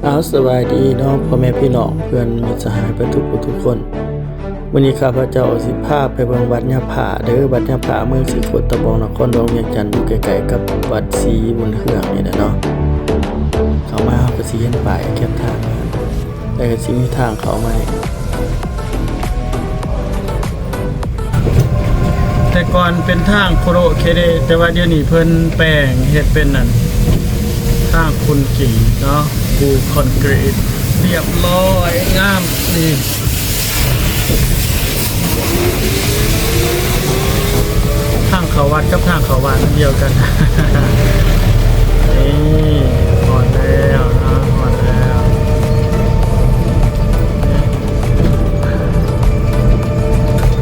สวัสดีเนาะพ่อแม่พี่น้องเพื่อนมิตรสหายทุกคนวันนี้ข้าพเจ้าสิพาไปเบิ่งวัดยะผาเด้อวัดยะผาเมืองศรีโคตบองนครหลวงเวียงจันทน์อยู่ใกล้ๆกับวัดศรีบุญเฮืองนี่แหละเนาะเข้ามาเฮาก็สิเห็นป้ายแคปทางนะแล้วก็สิมีทางเข้ามานี่แต่ก่อนเป็นทางโคโรเคเดแต่ว่าเดี๋ยวนี้เพิ่นแปลงเฮ็ดเป็นนั่นทางคุณกิ่งเนาะปูคอนกรีตเรียบร้อยงามดีทางเขาวัดกับทางเขาวานเดียวกัน นี่หอดแล้วนะหอดแล้ว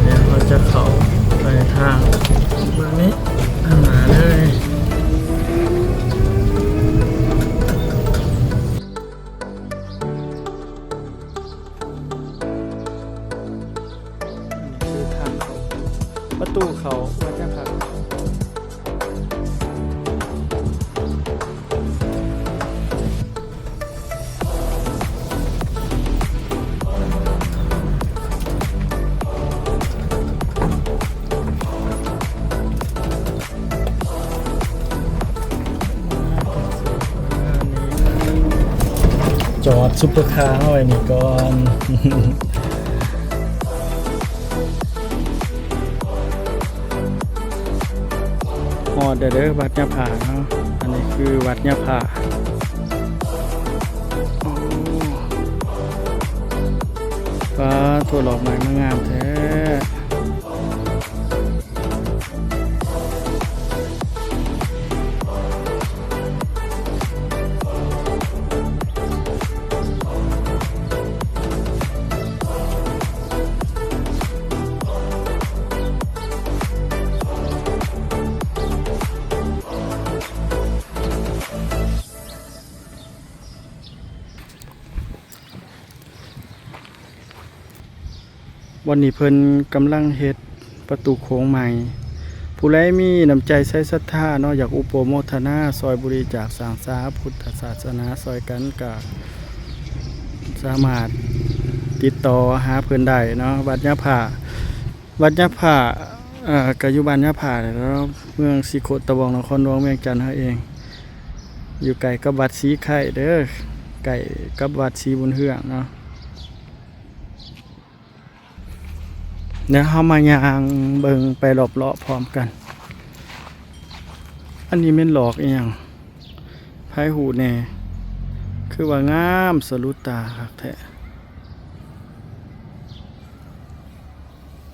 เดี๋ยวเราจะเข้าไปทางเบื้องนี้หาเลยประตูเขาวัดยะผาจอดซุปเปอร์คาร์เอาไว้นี่ก่อนฮอดเด้อวัดยะผาเนาะอันนี้คือวัดยะผาฟ้าทั่วดอกไม้งามแท้วันนี้เพิ่นกำลังเฮ็ดประตูโค้งใหม่ผู้ใดมีน้ำใจใช้ศรัทธาเนาะอยากอุปโมทนาซอยบริจาคสร้างสาพุทธศาสนาซอยกันก็สามารถติดต่อหาเพิ่นได้เนาะวัดยะผาก็อยู่บ้านยะผาแล้วเมืองศรีโคตบองนครหลวงเวียงจันทน์เฮาเองอยู่ใกล้กับวัดศรีไข่เด้อใกล้กับวัดศรีบุญเฮืองเนาะเดี๋ยวเฮามาย่างเบิ่งไปรอบเลาะพร้อมกันอันนี้แม่นหลอกอีหยังไผหูแน่คือว่างามสะดุดตาคักแท้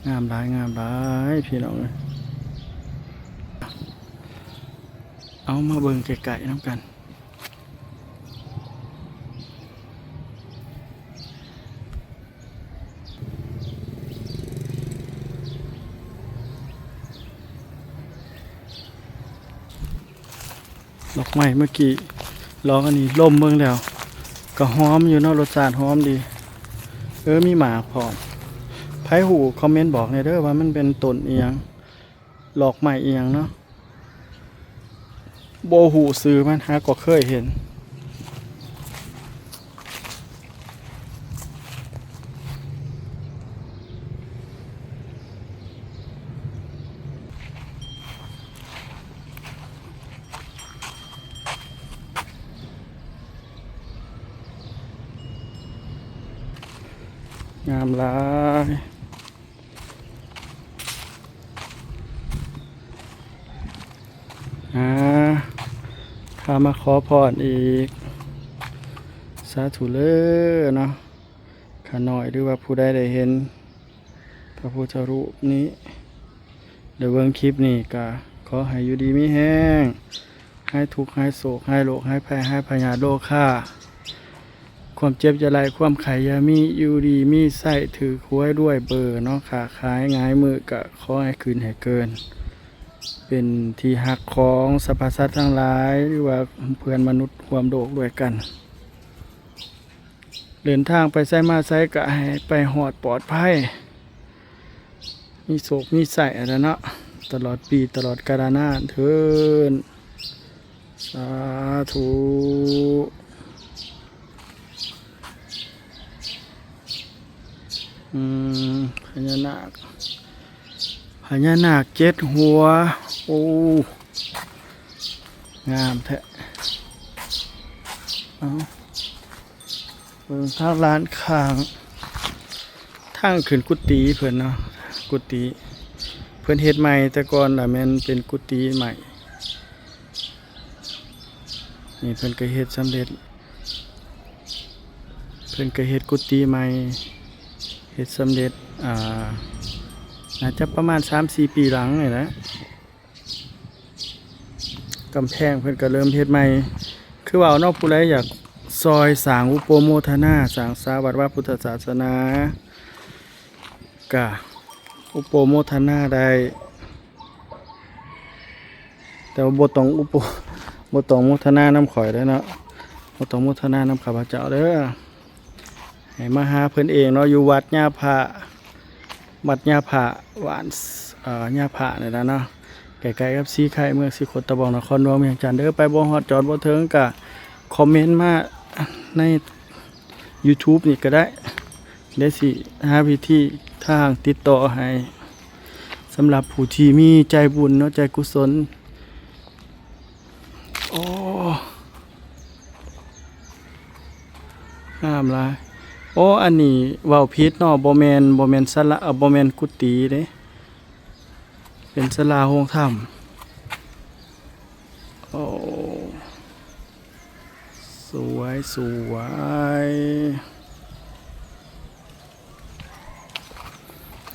งามหลายพี่น้องเอ้ยเอามาเบิ่งไกลๆนำกันดอกไม้เมื่อกี้ลองอันนี้ล่มเบิ่งแล้วก็หอมอยู่เนาะรสชาติหอมดีมีหมากพร้อมไผหูคอมเมนต์บอกหน่อยเด้อว่ามันเป็นต้นอีหยังดอกไม้อีหยังเนาะบ่หูซื้อมันหาก็เคยเห็นงามหลายพามาขอพรอีกสาธุเลยเนาะข้าน้อยหรือว่าผู้ใดได้เห็นพระพุทธรูปนี้เดี๋ยวเบิ่งคลิปนี้ก็ขอให้อยู่ดีมีแห้งให้ทุกข์ให้โศกให้โรคให้ภัยให้พยาธิโรคฆ่าความเจ็บจะไรความไขยามีอยู่ดีมีไส้ถือคุ้ยด้วยเบอร์เนาะขาขายง่ายมือกะขอให้คืนให้เกินเป็นที่หักของสรรพสัตว์ทั้งหลายหรือว่าเพื่อนมนุษย์ความโลกด้วยกันเดินทางไปไสมาไสกะให้ไปหอดปลอดภัยมีโศกมีไส้อะไรเนาะตลอดปีตลอดกาลนานเถิดสาธุ พญานาคพญานาค7 หัวโอ้งามแท้เอาเบิ่งทางร้านข้างทางขึ้นกุฏิเพิ่นเนาะกุฏิเพิ่นเฮ็ดใหม่แต่ก่อนน่ะแม่นเป็นกุฏิใหม่นี่เพิ่นก็เฮ็ดสำเร็จเพิ่นก็เฮ็ดกุฏิใหม่เฮ็ดสำเร็จน่าจะประมาณ 3-4 ปีหลังนี่แหละกำแพงเพิ่นก็เริ่มเฮ็ดใหม่คือว่าเนาะผู้ใดอยากซอยสร้างอุปโมทนาสร้างสาวัดว่าพุทธศาสนากะอุปโมทนาได้แต่ว่าบ่ต้องบ่ต้องโมทนาน้ำข่อยได้เนาะบ่ต้องโมทนาน้ำข้าพเจ้าเด้อให้มาหาเพิ่นเองเนาะอยู่วัดญาพระวัดญาพระหวานญาพระนี่ล่ะเนาะใกล้ๆกับสีไข่เมืองสีโคตะบองนครหลวงเวียงจันทน์เด้อไปบ่ฮอดจอดบ่ถึงก็คอมเมนต์มาใน YouTube นี่ก็ได้เดี๋ยวสิหาวิธีทางติดต่อให้สำหรับผู้ที่มีใจบุญเนาะใจกุศลโอ้งามหลายโอ้อันนี้เว้าผิดเนาะบ่แม่นศาลาบ่แม่นกุฏิเด้เป็นศาลาโรงธรรมโอ้สวย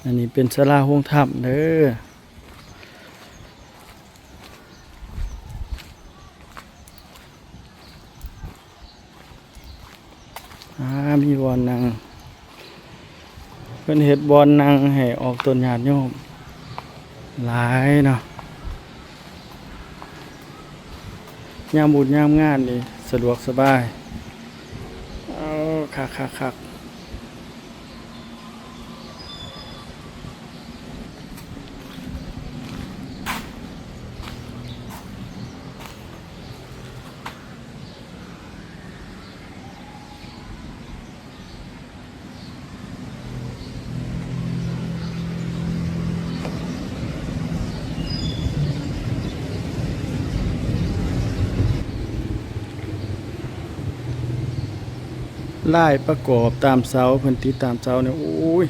อันนี้เป็นศาลาโรงธรรมเด้อมีบอนนั่งเพิ่นเฮ็ดบอนนั่งให้ออกต้นญาติโยมหลายเนาะยามบุญยามงานนี่สะดวกสบายเอาคักลายประกอบตามเสาเพิ่นติดตามเสาเนี่ยโอ้ย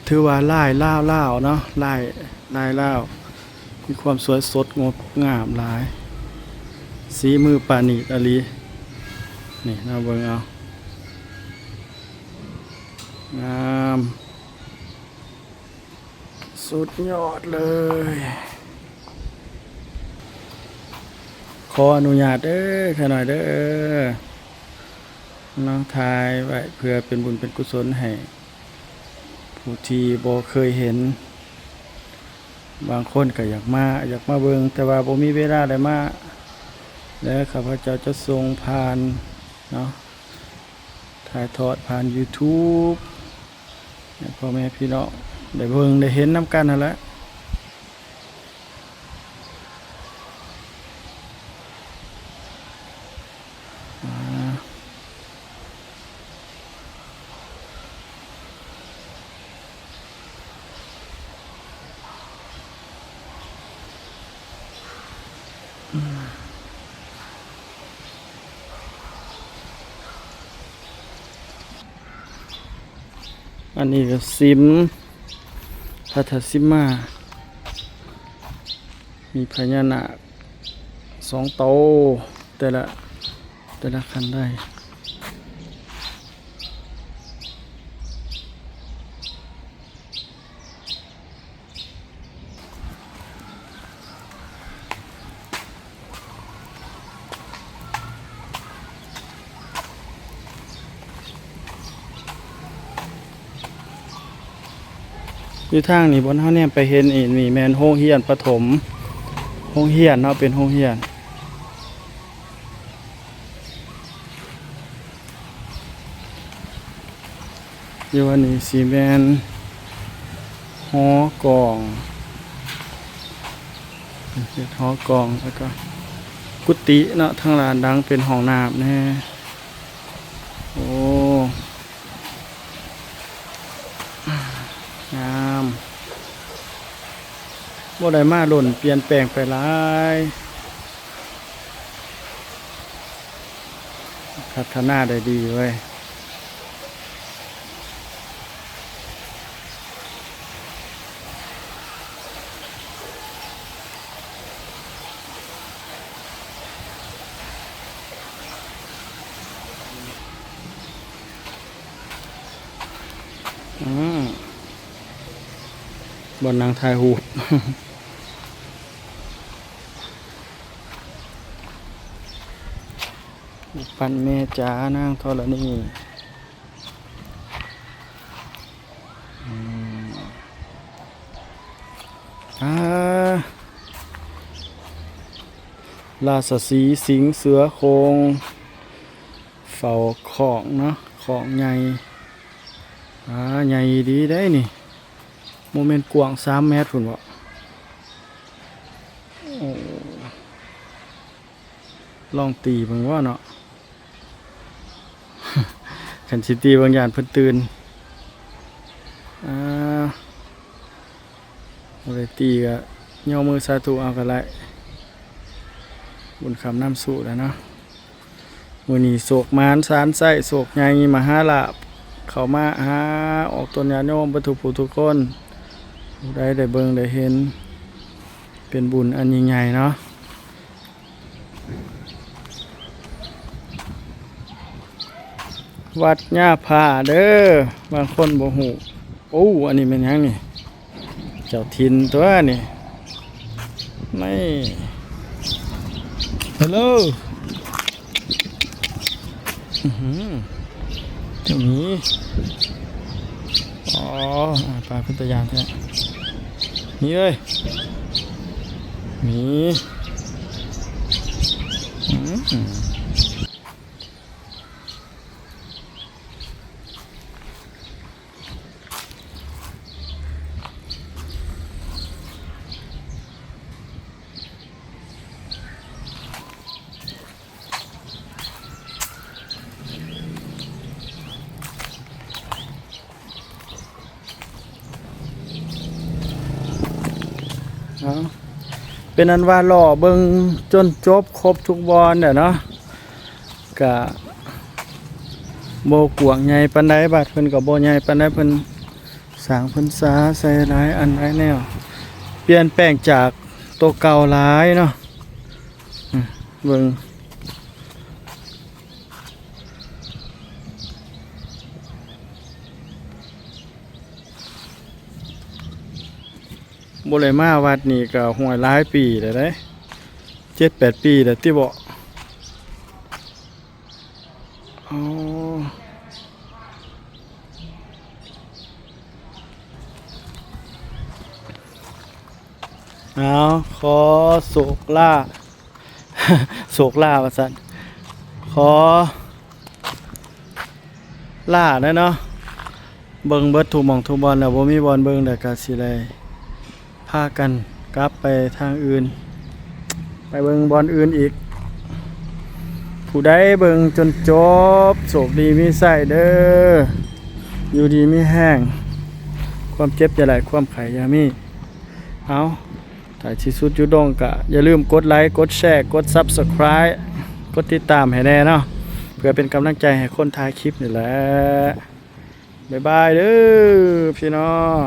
ถือว่าลายล่าวเนาะลายล่าวมีความสวยสดงดงามหลายสีมือปานีตอลีนี่น่าเบิ่งเอางามสุดยอดเลยขออนุญาตเด้อขน่อยเด้อน้องทายไว้เพื่อเป็นบุญเป็นกุศลให้ผู้ที่บ่เคยเห็นบางคนก็อยากมาเบิ่งแต่ว่าบ่มีเวลาได้มาแล้วข้าพเจ้าจะส่งผ่านเนาะถ่ายทอดผ่าน YouTube ให้พ่อแม่พี่น้องได้เบิ่งได้เห็นนำกันนั่นแหละอันนี้ก็ซิมพัทซิมามีพญานาค2 โตแต่ละคันได้ อยู่ทางนี่บนเฮาเนี่ยไปเห็นอีกนี่แม่นโรงเรียนประถมโรงเรียนเนาะเป็นโรงเรียนอยู่อันนี้สิแม่นหอกองเป็นหอกองแล้วก็กุฏิเนาะทางลานดังเป็นห้องน้ำแน่โอ้ บ่ได้มาหล่นเปลี่ยนแปลงไปหลายพัฒนาได้ดีเว้ยบนนางทายหูป ปันเมจ้านางธรณีราชสีห์สิงห์เสือโคร่งเฝ้าของเนาะของใหญ่ใหญ่ดีได้นี่โมเมนต์กว้าง3 เมตรพุ่นบ่ลองตีเบิ่งว่าเนาะ ขันสิตีบางอย่างเพิ่นตื่นบ่ได้ตีก็ย่อมือสาธุเอาก็ได้บุญคำน้ำสู่แล้วเนาะมื้อนี้โศกมารสารไส้โศกใหญ่มหาลาภเข้ามาหาออกตนญาติโยมทุกผู้ทุกคนผู้ใดได้เบิ่งได้เห็นเป็นบุญอันยิ่งใหญ่เนาะวัดหญ้าผาเด้อบางคนบ่ฮู้โอ้อันนี้เป็นหยังนี่เจ้าถิ่นตัวนี่ไม่ฮัลโหลเจ้าหมีอ๋อปลาพุทธยานแท้นี่เอ้ยหมีเป็นอันว่าหล่อเบิงจนจบครบทุกบอนเนาะกะโบกวงใหญ่ปันไดบาดเพิ่นกับโบใหญ่ปันไดเพิ่นสร้างเพิ่นสาใส่หลายอันหลายแนวเปลี่ยนแปลงจากตัวเก่าหลายเนาะเบิงบ่ได้มาวัดนี่ก็ห่วยหลายปีแล้วเด้7-8 ปีแล้วที่บ่อ๋อเอาขอโศกล่า โศกล่าว่าซั่นขอล่าได้เนาะเบิ่งเบิดทุกหม่องทุกบอนแล้วบ่มีบอนเบิ่งแล้วก็สิได้พากันกลับไปทางอื่นไปเบิ่งบอนอื่นอีกผู้ใดเบิ่งจนจบโชคดีมีไส้เด้ออยู่ดีมีแห้งความเจ็บอย่าไหลความไข้อย่ามีเอาถ้าที่สุดอยู่ดงก็อย่าลืมกดไลค์กดแชร์กด Subscribe กดติดตามให้แน่เนาะเพื่อเป็นกำลังใจให้คนถ่ายคลิปนี่แหละบ๊ายบายเด้อพี่น้อง